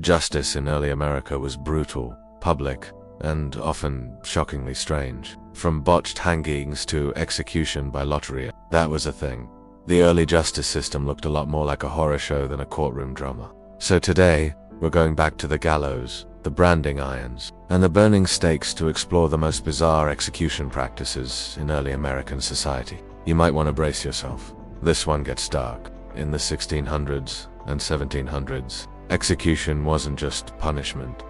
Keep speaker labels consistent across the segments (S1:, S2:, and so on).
S1: Justice in early America was brutal, public, and often shockingly strange. From botched hangings to execution by lottery, that was a thing. The early justice system looked a lot more like a horror show than a courtroom drama. So today, we're going back to the gallows, the branding irons, and the burning stakes to explore the most bizarre execution practices in early American society. You might want to brace yourself. This one gets dark. In the 1600s and 1700s, execution wasn't just punishment.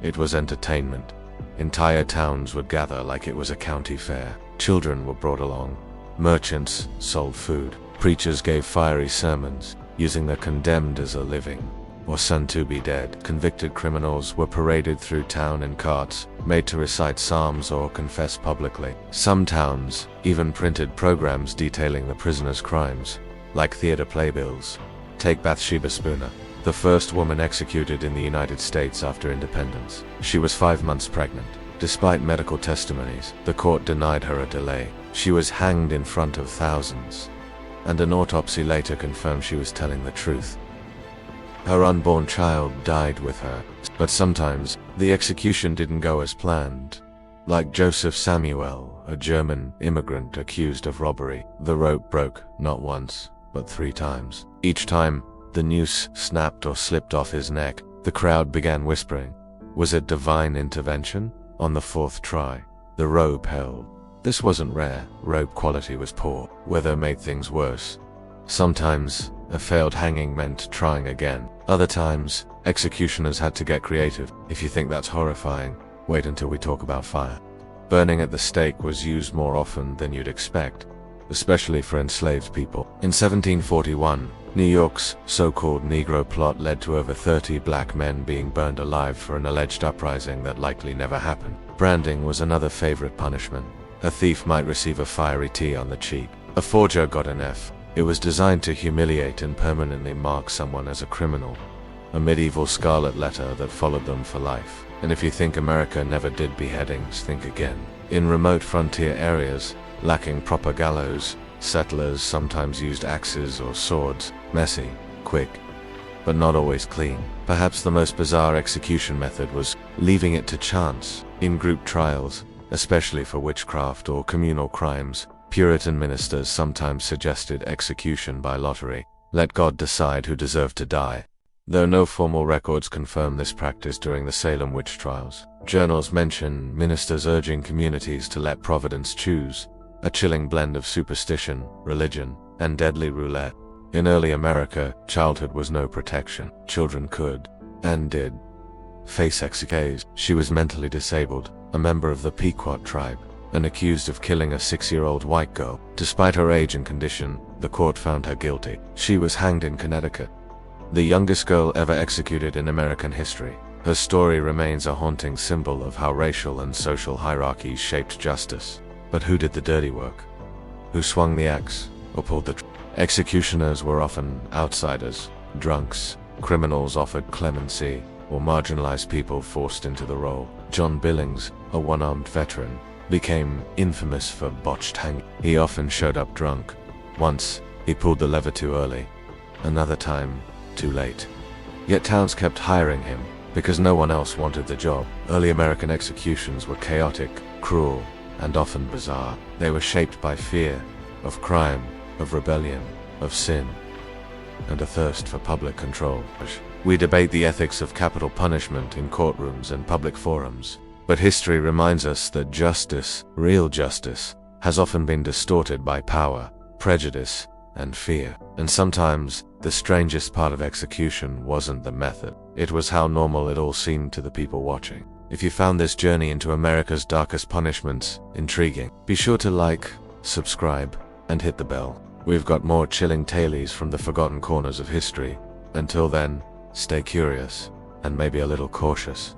S1: It was entertainment. Entire towns would gather like it was a county fair. Children were brought along. Merchants sold food. Preachers gave fiery sermons, using the condemned as a living, or son to be dead. Convicted criminals were paraded through town in carts, made to recite psalms or confess publicly. Some towns even printed programs detailing the prisoners' crimes, like theater playbills. Take Bathsheba Spooner, the first woman executed in the United States after independence. She was 5 months pregnant. Despite medical testimonies, the court denied her a delay. She was hanged in front of thousands, and an autopsy later confirmed she was telling the truth. Her unborn child died with her, but sometimes the execution didn't go as planned. Like Joseph Samuel, a German immigrant accused of robbery, the rope broke not once, but 3 times. Each time, the noose snapped or slipped off his neck. The crowd began whispering. Was it divine intervention? On the 4th try, the rope held. This wasn't rare. Rope quality was poor. Weather made things worse. Sometimes, a failed hanging meant trying again. Other times, executioners had to get creative. If you think that's horrifying, wait until we talk about fire. Burning at the stake was used more often than you'd expect, especially for enslaved people. In 1741, New York's so-called Negro plot led to over 30 black men being burned alive for an alleged uprising that likely never happened. Branding was another favorite punishment. A thief might receive a fiery T on the cheek. A forger got an F. It was designed to humiliate and permanently mark someone as a criminal. A medieval scarlet letter that followed them for life. And if you think America never did beheadings, think again. In remote frontier areas, lacking proper gallows, settlers sometimes used axes or swords. Messy, quick, but not always clean. Perhaps the most bizarre execution method was leaving it to chance. In group trials, especially for witchcraft or communal crimes, Puritan ministers sometimes suggested execution by lottery. Let God decide who deserved to die. Though no formal records confirm this practice during the Salem witch trials, journals mention ministers urging communities to let Providence choose, a chilling blend of superstition, religion, and deadly roulette. In early America, childhood was no protection. Children could, and did, face execution. She was mentally disabled, a member of the Pequot tribe, and accused of killing a 6-year-old white girl. Despite her age and condition, the court found her guilty. She was hanged in Connecticut, the youngest girl ever executed in American history. Her story remains a haunting symbol of how racial and social hierarchies shaped justice. But who did the dirty work? Who swung the axe or pulled the trigger? Executioners were often outsiders, drunks, criminals offered clemency, or marginalized people forced into the role. John Billings, a one-armed veteran, became infamous for botched hanging. He often showed up drunk. Once, he pulled the lever too early. Another time, too late. Yet towns kept hiring him because no one else wanted the job. Early American executions were chaotic, cruel, and often bizarre. They were shaped by fear, of crime, of rebellion, of sin, and a thirst for public control. We debate the ethics of capital punishment in courtrooms and public forums, but history reminds us that justice, real justice, has often been distorted by power, prejudice, and fear. And sometimes, the strangest part of execution wasn't the method. It was how normal it all seemed to the people watching. If you found this journey into America's darkest punishments intriguing, be sure to like, subscribe, and hit the bell. We've got more chilling tales from the forgotten corners of history. Until then, stay curious, and maybe a little cautious.